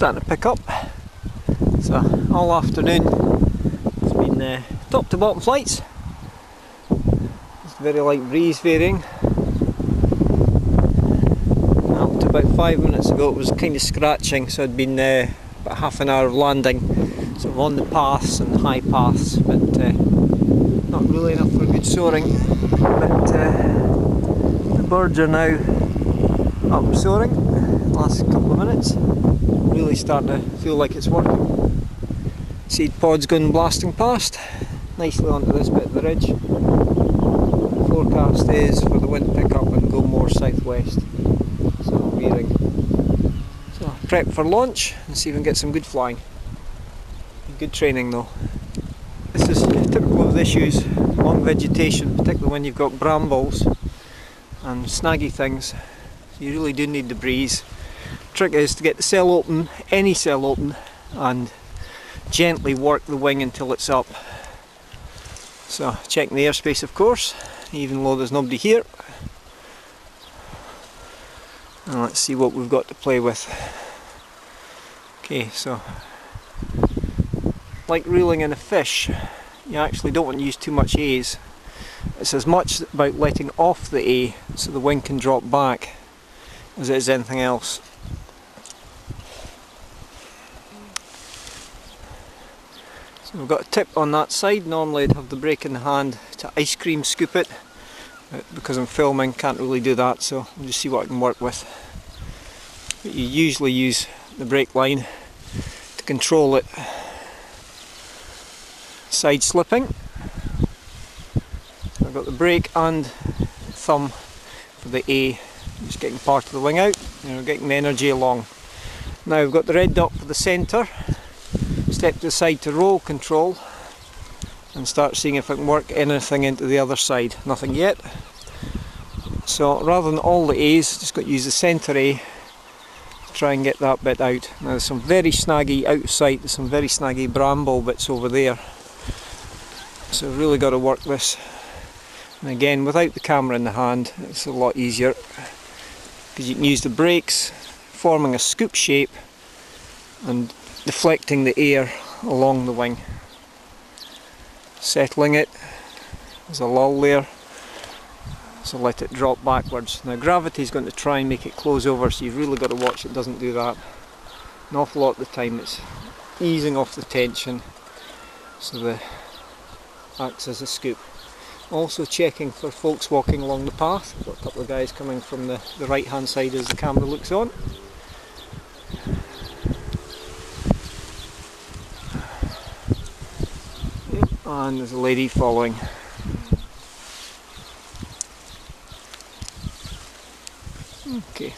starting to pick up. So all afternoon it's been top to bottom flights. Just a very light breeze varying. Up to about 5 minutes ago it was kind of scratching, so it'd been about half an hour of landing, sort of on the paths and the high paths, but not really enough for good soaring. But the birds are now up soaring. Last couple of minutes, really starting to feel like it's working. Seed pods going blasting past nicely onto this bit of the ridge. The forecast is for the wind to pick up and go more southwest, so veering. So prep for launch and see if we can get some good flying. Good training though. This is typical of the issues along vegetation, particularly when you've got brambles and snaggy things. You really do need the breeze. Trick is to get the cell open, any cell open, and gently work the wing until it's up. So checking the airspace of course, even though there's nobody here. And let's see what we've got to play with. Okay, so like reeling in a fish, you actually don't want to use too much A's. It's as much about letting off the A so the wing can drop back as it is anything else. So we've got a tip on that side. Normally I'd have the brake in the hand to ice cream scoop it, but because I'm filming can't really do that, so I'll just see what I can work with. But you usually use the brake line to control it. Side slipping. I've got the brake and thumb for the A, just getting part of the wing out, getting the energy along. Now we've got the red dot for the centre. Step to the side to roll control and start seeing if I can work anything into the other side. Nothing yet. So rather than all the A's, just got to use the centre A to try and get that bit out. Now there's some very snaggy out of sight, there's some very snaggy bramble bits over there. So I've really got to work this. And again, without the camera in the hand, it's a lot easier because you can use the brakes, forming a scoop shape and deflecting the air along the wing. Settling it, there's a lull there, so let it drop backwards. Now gravity is going to try and make it close over, so you've really got to watch it doesn't do that. An awful lot of the time it's easing off the tension, so the acts as a scoop. Also checking for folks walking along the path. I've got a couple of guys coming from the right hand side as the camera looks on. And there's a lady following. Okay,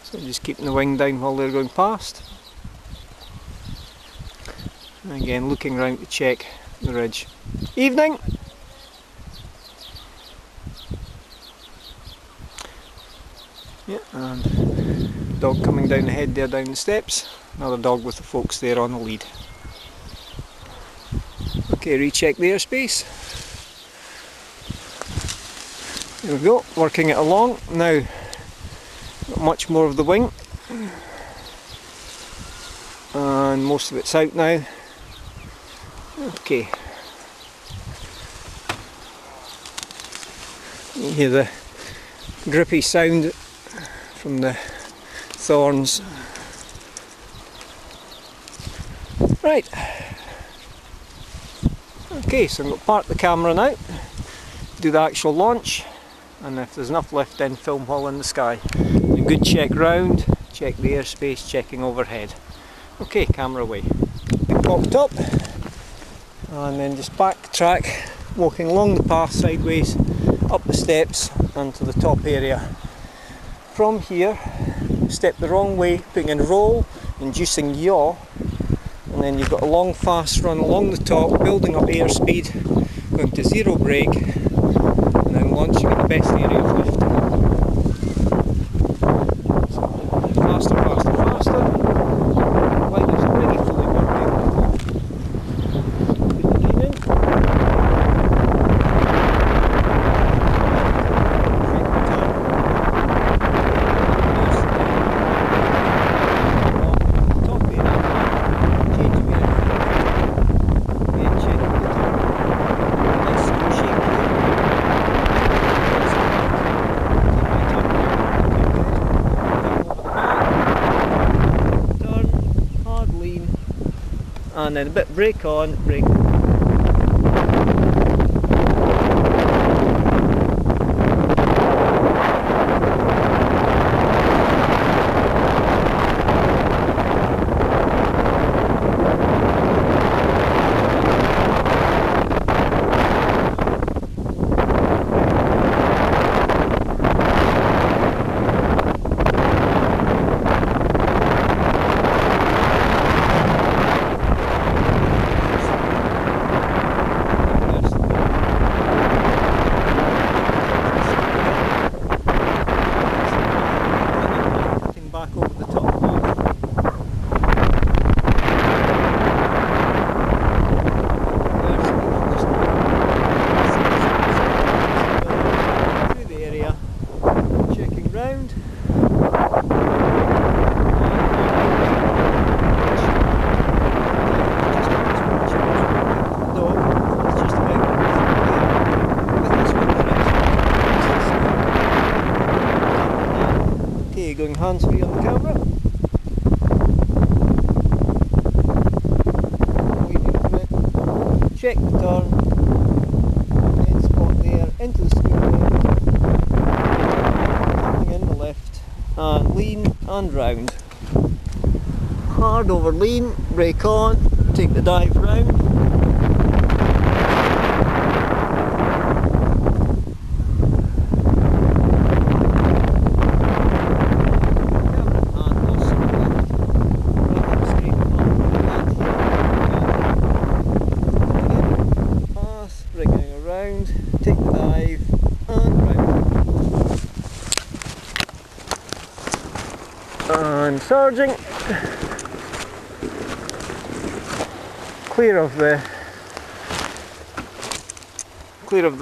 so just keeping the wing down while they're going past. And again looking around to check the ridge. Evening! Yeah, and dog coming down ahead there down the steps. Another dog with the folks there on the lead. Okay, recheck the airspace. There we go, working it along. Now, got much more of the wing. And most of it's out now. Okay. You hear the grippy sound from the thorns. Right. Okay, so I'm going to park the camera now, do the actual launch, and if there's enough left then film while in the sky. A good check round, check the airspace, checking overhead. Okay, camera away. Popped up, and then just backtrack, walking along the path sideways, up the steps and to the top area. From here, step the wrong way, putting in roll, inducing yaw, and then you've got a long fast run along the top, building up airspeed, going to zero brake, and then launching at the best area of lift. So, faster, faster, faster. Light is already fully working. Put the line in. and then a bit brake on, brake off. Going hands-free on the camera. Waiting for it. Check the turn. Dead spot there, into the square road. Coming in the left. And lean and round. Hard over lean, brake on, take the dive round. Take the dive and round. And charging. Clear of the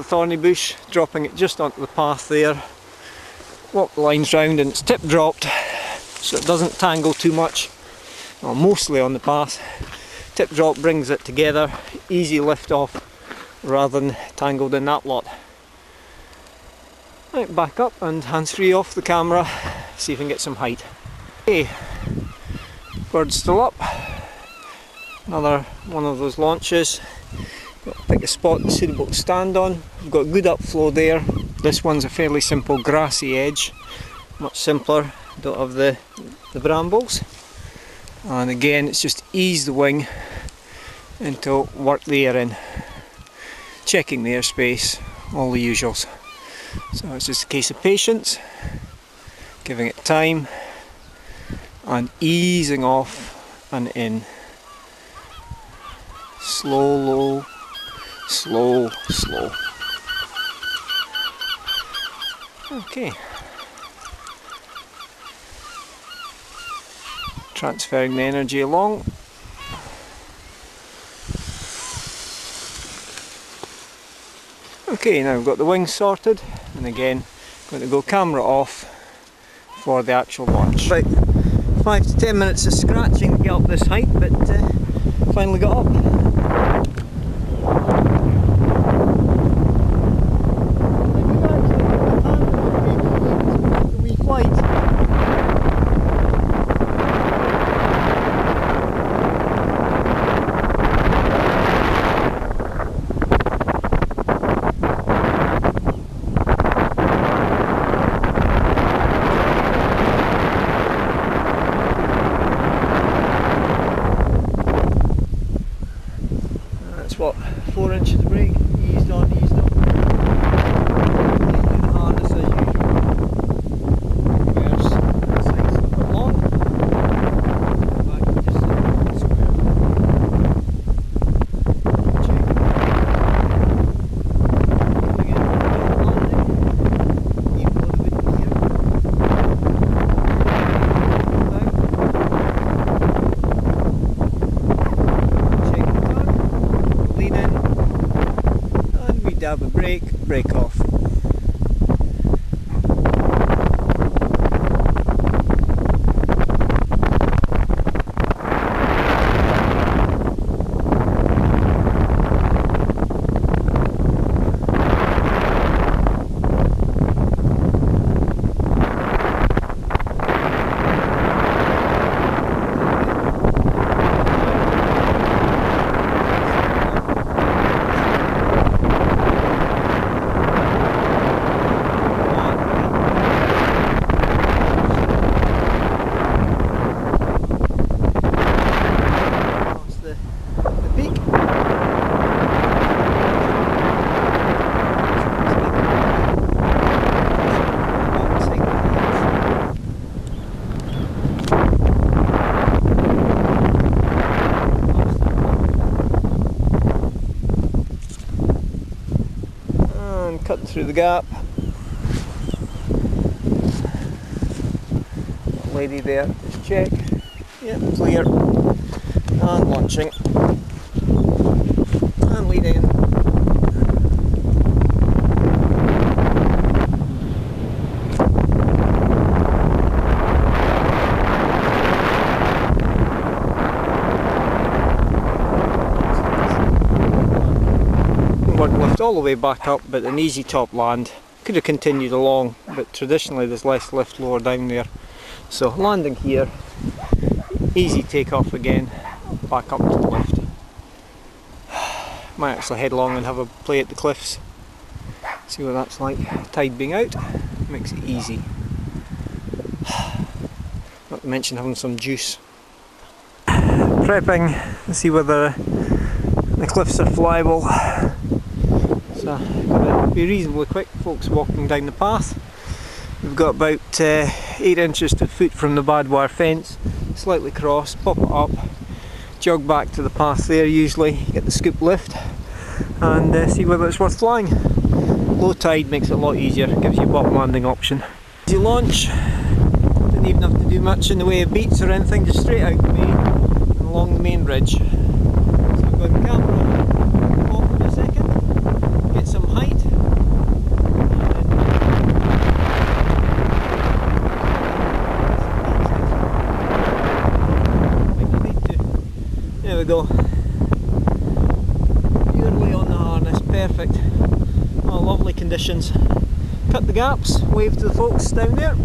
thorny bush, dropping it just onto the path there. Walk the lines round and it's tip dropped so it doesn't tangle too much. Well, mostly on the path. Tip drop brings it together, easy lift off, rather than tangled in that lot. Right, back up and hands-free off the camera, see if we can get some height. Okay, bird's still up. Another one of those launches. Got to pick a spot that's suitable to stand on. We've got good upflow there. This one's a fairly simple grassy edge, much simpler, don't have the brambles. And again, it's just ease the wing into work the air in. Checking the airspace, all the usuals. So it's just a case of patience, giving it time, and easing off and in. Slow, low, slow, slow. Okay. Transferring the energy along. Okay, now we've got the wings sorted, and again, going to go camera off for the actual launch. About 5 to 10 minutes of scratching to get up this height, but finally got up. What, 4 inches of brake, eased on, eased off. Taking the harness as usual. Reverse, side's a little bit long. Back to just square. Check. Coming in, landing. Even though the wind here. Dab a brake off. through the gap. Lady there, just check. Yep, clear. And launching. And leading. Lift all the way back up, but an easy top land. Could have continued along, but traditionally there's less lift lower down there. So landing here, easy takeoff again, back up to the lift. Might actually head along and have a play at the cliffs. See what that's like. Tide being out makes it easy. Not to mention having some juice. Prepping to see whether the cliffs are flyable. So going to be reasonably quick, folks walking down the path. We've got about 8 inches to foot from the barbed wire fence, slightly cross, pop it up, jog back to the path there usually, get the scoop lift and see whether it's worth flying. Low tide makes it a lot easier, gives you a bottom landing option. Easy launch, didn't even have to do much in the way of beats or anything, just straight out the bay and along the main ridge. So I've got the camera off for a second, get some height. There we go. Purely on the harness, perfect. Oh, lovely conditions. Cut the gaps, wave to the folks down there.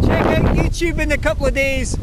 Check out YouTube in a couple of days.